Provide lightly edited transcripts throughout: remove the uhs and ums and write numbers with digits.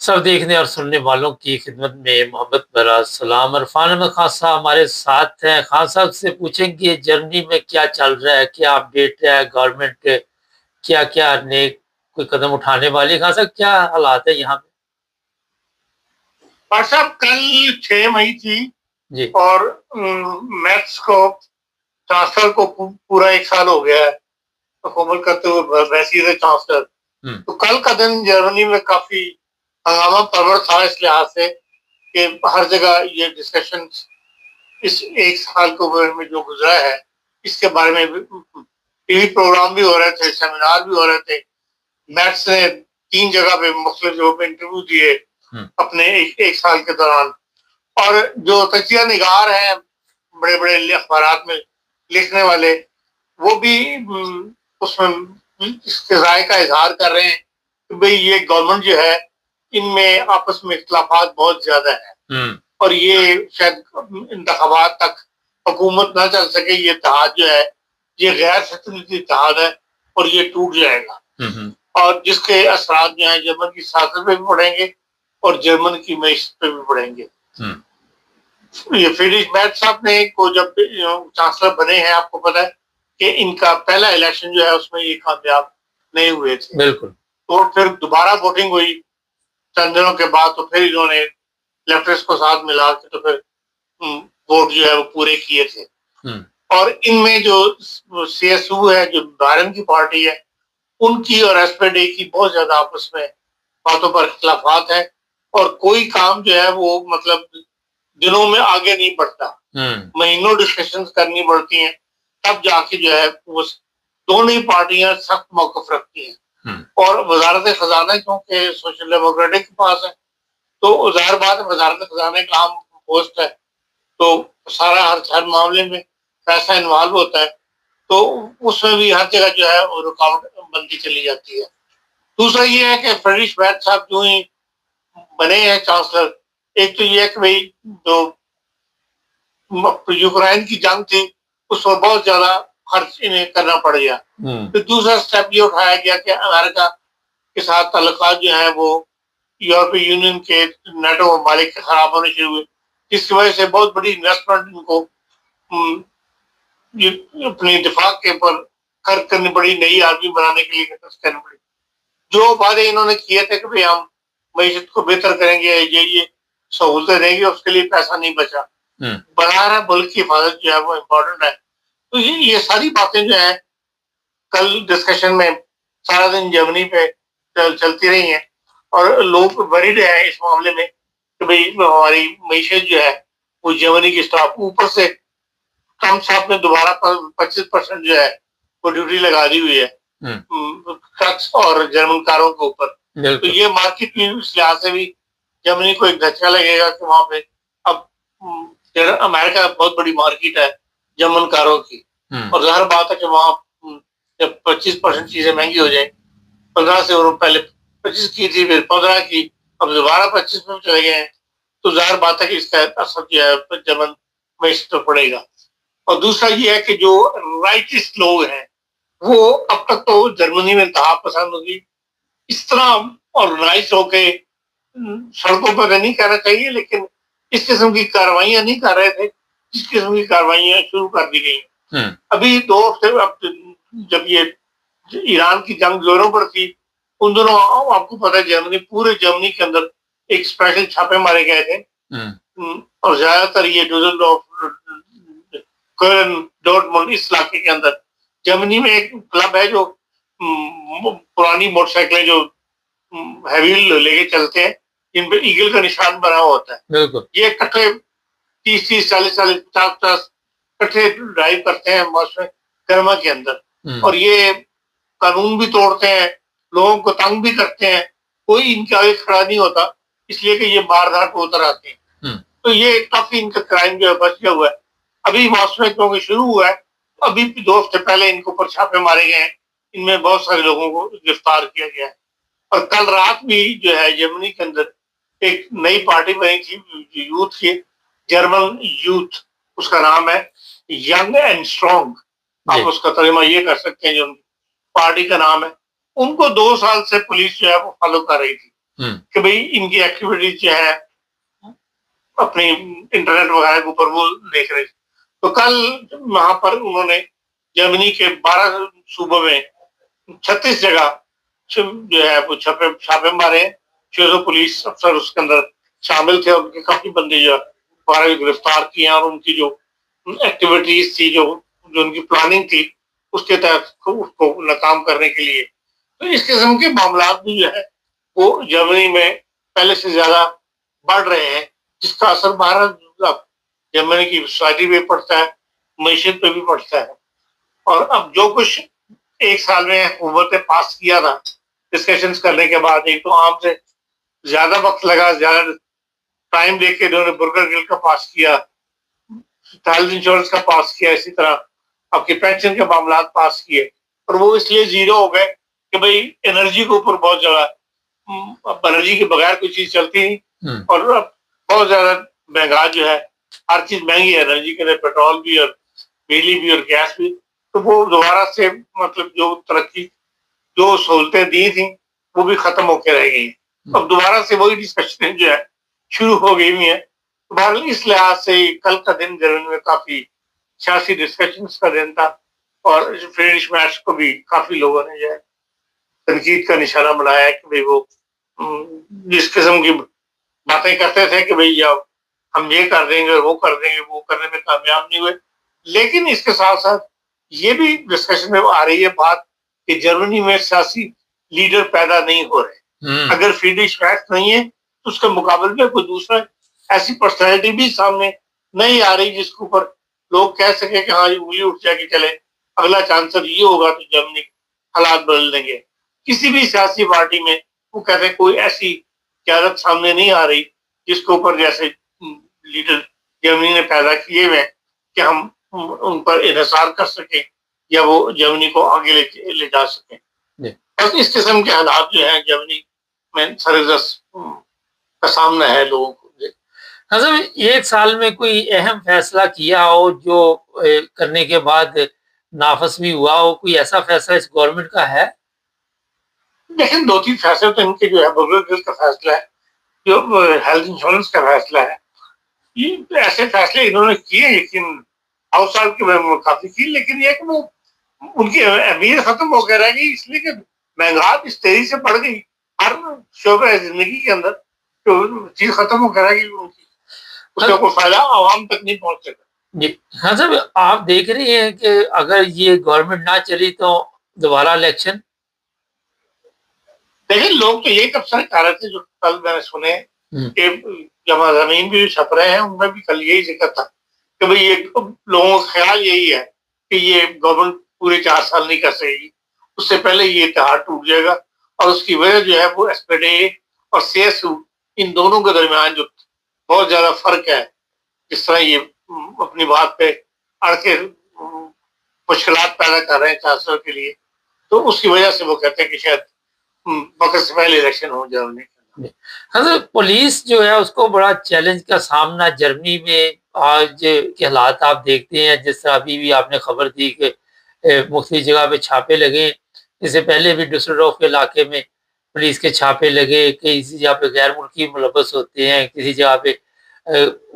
سب دیکھنے اور سننے والوں کی خدمت میں محبت بھرا سلام. عرفان احمد خان صاحب ہمارے ساتھ ہیں. خان صاحب سے پوچھیں گے جرمنی میں کیا چل رہا ہے, کیا اپڈیٹ ہے, گورنمنٹ کیا کیا نئے کوئی قدم اٹھانے والی. خان صاحب کیا حالات ہے یہاں پہ؟ صاحب کل 6 مئی تھی جی, اور میتھس کو چانسلر کو پورا 1 سال ہو گیا ہے حکومت کرتے ہوئے, ویسی ہے چانسلر. تو کل کا دن جرمنی میں کافی ہنگامہ پرور تھا اس لحاظ سے کہ ہر جگہ یہ ڈسکشن اس 1 سال کو میں جو گزرا ہے اس کے بارے میں ٹی وی پروگرام بھی ہو رہے تھے, سیمینار بھی ہو رہے تھے. میتھس نے 3 جگہ پہ مختلف جگہوں پہ انٹرویو دیے اپنے 1 سال کے دوران. اور جو تجزیہ نگار ہیں بڑے بڑے اخبارات میں لکھنے والے, وہ بھی اس میں اس کے رائے کا اظہار کر رہے ہیں کہ بھئی یہ گورنمنٹ جو ہے ان میں آپس میں اختلافات بہت زیادہ ہیں اور یہ شاید انتخابات تک حکومت نہ چل سکے. یہ اتحاد جو ہے یہ غیر سلطنتی اتحاد ہے اور یہ ٹوٹ جائے گا, اور جس کے اثرات جو ہیں جرمن کی سیاست پہ بھی پڑیں گے اور جرمن کی معیشت پہ بھی پڑیں گے. یہ فریڈریش میرز صاحب نے کو جب چانسلر بنے ہیں, آپ کو پتا ہے کہ ان کا پہلا الیکشن جو ہے اس میں یہ کامیاب نہیں ہوئے تھے. بالکل. تو پھر دوبارہ ووٹنگ ہوئی چند دنوں کے بعد, تو پھر انہوں نے لیفٹسٹ کو ساتھ ملا کے تو پھر ووٹ جو ہے وہ پورے کیے تھے. اور ان میں جو سی ایس یو ہے, جو بائرن کی پارٹی ہے, ان کی اور ایس پی ڈی کی بہت زیادہ آپس میں باتوں پر اختلافات ہیں اور کوئی کام جو ہے وہ مطلب دنوں میں آگے نہیں بڑھتا, مہینوں ڈسکشن کرنی پڑتی ہیں تب جا کے جو ہے وہ دونوں ہی پارٹیاں سخت موقف رکھتی ہیں. اور وزارت خزانہ کیونکہ سوشل ڈیموکریٹک کے پاس ہے تو ظاہر بات ہے وزارت خزانہ کا اہم پوسٹ ہے, تو سارا ہر معاملے میں پیسہ انوالو ہوتا ہے, تو اس میں بھی ہر جگہ جو ہے وہ رکاوٹ بنتی چلی جاتی ہے. دوسرا یہ ہے کہ فریڈریش میرز صاحب جو ہی بنے ہیں چانسلر, ایک تو یہ ہے کہ بھائی جو یوکرائن کی جنگ تھی اس میں بہت زیادہ خرچ انہیں کرنا پڑ گیا. پھر دوسرا اسٹیپ یہ اٹھایا گیا کہ امریکہ کے ساتھ تعلقات جو ہیں وہ یورپی یونین کے نیٹو ممالک کے خراب ہونے شروع ہوئے, جس کی وجہ سے بہت بڑی انویسٹمنٹ ان کو اپنی دفاع کے اوپر خرچ کرنی پڑی, نئی آرمی بنانے کے لیے خرچ کرنی پڑی. جو وعدے انہوں نے کیے تھے کہ ہم معیشت کو بہتر کریں گے, یہ سہولتیں دیں گے, اس کے لیے پیسہ نہیں بچا. بظاہر ہے ملک کی حفاظت جو ہے وہ امپورٹنٹ ہے. تو یہ ساری باتیں جو ہیں کل ڈسکشن میں سارا دن جرمنی پہ چلتی رہی ہیں اور لوگ وریڈ ہیں اس معاملے میں کہ بھئی ہماری معیشت جو ہے وہ جرمنی کی اسٹاپ. اوپر سے ٹرمپ صاحب نے دوبارہ 25% جو ہے وہ ڈیوٹی لگا دی ہوئی ہے ٹرکس اور جرمن کاروں کے اوپر. تو یہ مارکیٹ بھی اس لحاظ سے بھی جرمنی کو ایک دھچکا لگے گا کہ وہاں پہ اب امریکہ بہت بڑی مارکیٹ ہے جرمن کاروں کی, اور ظاہر بات ہے کہ وہاں جب 25% چیزیں مہنگی ہو جائیں, 15 سے پہلے 25 کی تھی پھر 15 کی, اب دوبارہ 25 میں چلے گئے ہیں, تو ظاہر بات ہے کہ اس کا اثر جو ہے جرمن معیشت پر پڑے گا. اور دوسرا یہ ہے کہ جو رائٹسٹ لوگ ہیں وہ اب تک تو جرمنی میں انتہا پسند ہوگی اس طرح آرگنائز ہو کے سڑکوں پر نہیں کرنا چاہیے, لیکن اس قسم کی کاروائیاں نہیں کر رہے تھے جس قسم کی کاروائیاں شروع کر دی گئی. ابھی 2 ہفتے اب جب یہ ایران کی جنگ زوروں پر تھی ان دونوں آپ کو پتا ہے جرمنی پورے جرمنی کے اندر ایک اسپیشل چھاپے مارے گئے تھے, اور زیادہ تر یہ ڈورٹمنڈ اس علاقے کے اندر. جرمنی میں ایک کلب ہے جو پرانی موٹر سائیکلیں جو ہیوی لے کے چلتے ہیں جن پہ ایگل کا نشان بنا ہوا ہوتا ہے, یہ اکٹھے 30 40 50 اکٹھے ڈرائیو کرتے ہیں موسم گرما کے اندر, اور یہ قانون بھی توڑتے ہیں, لوگوں کو تنگ بھی کرتے ہیں, کوئی ان کے آگے کھڑا نہیں ہوتا اس لیے کہ یہ باردار کو اتر آتے ہیں. تو یہ کافی ان کا کرائم جو ہے بچ گیا ہوا ہے. ابھی موسم کیونکہ شروع ہوا ہے, ابھی 2 ہفتے پہلے ان کے اوپر چھاپے مارے گئے ہیں, ان میں بہت سارے لوگوں کو گرفتار کیا گیا ہے. اور کل رات بھی جو ہے جرمنی کے اندر ایک نئی پارٹی بنی تھی یوتھ کی, جرمن یوتھ اس کا نام ہے, ینگ اینڈ اسٹرانگ, آپ اس کا ترجمہ یہ کر سکتے ہیں جو پارٹی کا نام ہے. ان کو 2 سال سے پولیس جو ہے وہ فالو کر رہی تھی, کہ بھئی ان کی ایکٹیویٹیز جو ہے اپنی انٹرنیٹ وغیرہ کے اوپر وہ دیکھ رہے. تو کل وہاں پر انہوں نے جرمنی کے 12 صوبوں میں 36 جگہ جو ہے وہ چھاپے مارے. 600 پولیس افسر اس کے اندر شامل تھے. ان کے کافی بندے جو گرفتار کیے ہیں اور ان کی جو ایکٹیویٹیز تھی جو ان کی پلاننگ تھی اس کے تحت اس کو ناکام کرنے کے لیے. تو اس قسم کے معاملات بھی جو ہے وہ جرمنی میں پہلے سے زیادہ بڑھ رہے ہیں, جس کا اثر باہر جرمنی کی سوسائٹی پہ پڑتا ہے, معیشت پہ بھی پڑتا ہے. اور اب جو کچھ ایک سال میں حکومت نے پاس کیا تھا ڈسکشنز کرنے کے بعد, ایک تو عام سے زیادہ وقت لگا, زیادہ ٹائم دے کے انہوں نے برگر گل کا پاس کیا, ہیلتھ انشورنس کا پاس کیا, اسی طرح آپ کی پینشن کے معاملات پاس کیے. اور وہ اس لیے زیرو ہو گئے کہ بھئی انرجی کے اوپر بہت زیادہ, انرجی کے بغیر کوئی چیز چلتی نہیں, اور بہت زیادہ مہنگا جو ہے, ہر چیز مہنگی ہے انرجی کے اندر, پیٹرول بھی اور بجلی بھی اور گیس بھی. تو وہ دوبارہ سے مطلب جو ترقی جو سہولتیں دی تھیں وہ بھی ختم ہو کے رہ گئی ہیں. اب دوبارہ سے وہی ڈسکشن جو ہے شروع ہو گئی ہوئی ہیں. بہرحال اس لحاظ سے کل کا دن جرمنی میں کافی سیاسی ڈسکشنز کا دن تھا, اور فرینچ میچ کو بھی کافی لوگوں نے جو ہے تنقید کا نشانہ بنایا ہے کہ بھئی وہ جس قسم کی باتیں کرتے تھے کہ بھئی ہم یہ کر دیں گے وہ کر دیں گے, وہ کرنے میں کامیاب نہیں ہوئے. لیکن اس کے ساتھ ساتھ یہ بھی ڈسکشن میں آ رہی ہے بات کہ جرمنی میں سیاسی لیڈر پیدا نہیں ہو رہے. اگر فریڈریش میرز نہیں ہے تو اس کے مقابل میں کوئی دوسرا ایسی پرسنالٹی بھی سامنے نہیں آ رہی جس کے اوپر لوگ کہہ سکے کہ ہاں یہ انگلی اٹھ جائے کہ چلے اگلا چانسر یہ ہوگا تو جرمنی حالات بدل دیں گے. کسی بھی سیاسی پارٹی میں وہ کہتے ہیں کوئی ایسی قیادت سامنے نہیں آ رہی جس کے اوپر جیسے لیڈر جرمنی نے پیدا کیے ہوئے کہ ہم ان پر انحصار کر سکیں یا وہ جرمنی کو آگے لے جا سکیں. اور اس قسم کے حالات جو ہیں جرمنی میں سرگزشت کا سامنا ہے لوگوں کو. حضرت ایک سال میں کوئی اہم فیصلہ کیا ہو جو کرنے کے بعد نافذ بھی ہوا ہو, کوئی ایسا فیصلہ اس گورنمنٹ کا ہے؟ لیکن 2-3 فیصلے تو ان کے جو ہے برگر گل کا فیصلہ ہے, جو ہیلتھ انشورنس کا فیصلہ ہے, یہ ایسے فیصلے انہوں نے کیے لیکن ہاؤس سال کے کافی کی. لیکن یہ کہ وہ ان کی اہمیت ختم ہو کے رہ گئی اس لیے کہ مہنگائی اس تیزی سے بڑھ گئی ہر شعبہ زندگی کے اندر, تو چیز ختم ہو کے رہ گئی ان کی, اس کا کوئی فائدہ عوام تک نہیں پہنچ سکتا. جی ہاں صاحب, آپ دیکھ رہے ہیں کہ اگر یہ گورنمنٹ نہ چلی تو دوبارہ الیکشن؟ دیکھیں لوگ تو یہی تبصرے کر رہے تھے جو کل میں نے سنے کہ جمع زمین بھی چھپ رہے ہیں, ان میں بھی کل یہی ذکر تھا کہ بھئی یہ لوگوں کا خیال یہی ہے کہ یہ گورنمنٹ پورے 4 سال نہیں کر سکے گی, اس سے پہلے یہ اتحاد ٹوٹ جائے گا. اور اس کی وجہ جو ہے وہ ایس پی ڈی اور سی ایس یو ان دونوں کے درمیان جو بہت زیادہ فرق ہے, جس طرح یہ اپنی بات پہ اڑ کے مشکلات پیدا کر رہے ہیں 4 سال کے لیے, تو اس کی وجہ سے وہ کہتے ہیں کہ شاید وقت سے پہلے الیکشن ہو جائے. حضرت پولیس جو ہے اس کو بڑا چیلنج کا سامنا جرمنی میں آج کے حالات آپ دیکھتے ہیں, جس طرح ابھی بھی آپ نے خبر دی کہ مختلف جگہ پہ چھاپے لگے. اس سے پہلے بھی ڈسلڈورف کے علاقے میں پولیس کے چھاپے لگے, کسی جگہ پہ غیر ملکی ملوث ہوتے ہیں, کسی جگہ پہ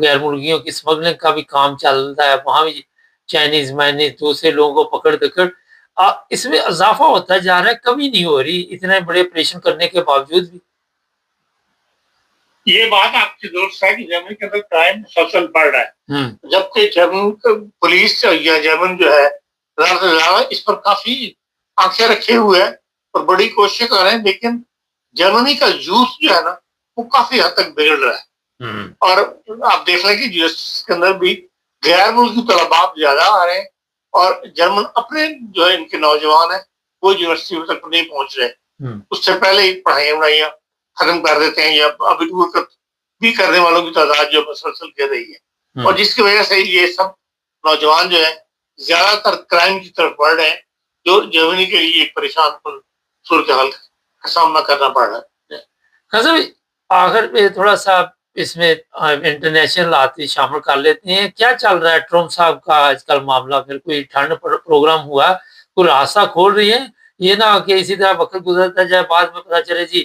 غیر ملکیوں کی اسمگلنگ کا بھی کام چلتا ہے, وہاں بھی چائنیز مائنیز دوسرے لوگوں کو پکڑ کر اس میں اضافہ ہوتا جا رہا ہے, کمی نہیں ہو رہی اتنے بڑے آپریشن کرنے کے باوجود بھی. یہ بات آپ کی درست ہے کہ جرمن کے اندر کرائم مسلسل بڑھ رہا ہے, جبکہ جرمن پولیس یا جرمن جو ہے زیادہ سے زیادہ اس پر کافی آنکھیں رکھے ہوئے ہیں اور بڑی کوششیں کر رہے ہیں. لیکن جرمنی کا یوتھ جو ہے نا وہ کافی حد تک بگڑ رہا ہے, اور آپ دیکھ لیں کہ یونیورسٹی کے اندر بھی غیر ملکی طلباء زیادہ آ رہے ہیں, اور جرمن اپنے جو ہے ان کے نوجوان ہیں وہ یونیورسٹی تک نہیں پہنچ رہے. اس سے پہلے ہی پڑھائیاں ختم کر دیتے ہیں, یا ابھی بھی کرنے والوں کی تعداد جو مسلسل گر رہی ہے, اور جس کی وجہ سے یہ سب نوجوان جو ہے زیادہ تر کرائم کی طرف بڑھ رہے ہیں, جو جرمنی کے لیے ایک پریشان کن صورتحال کا سامنا کرنا پڑ رہا ہے. حضرت آخر پہ تھوڑا سا اس میں انٹرنیشنل آتی شامل کر لیتے ہیں, کیا چل رہا ہے ٹرمپ صاحب کا آج کل معاملہ؟ پھر کوئی ٹھنڈ پروگرام ہوا, کوئی راستہ کھول رہی ہے, یہ نہ کہ اسی طرح وقت گزرتا جائے بعد میں پتہ چلے جی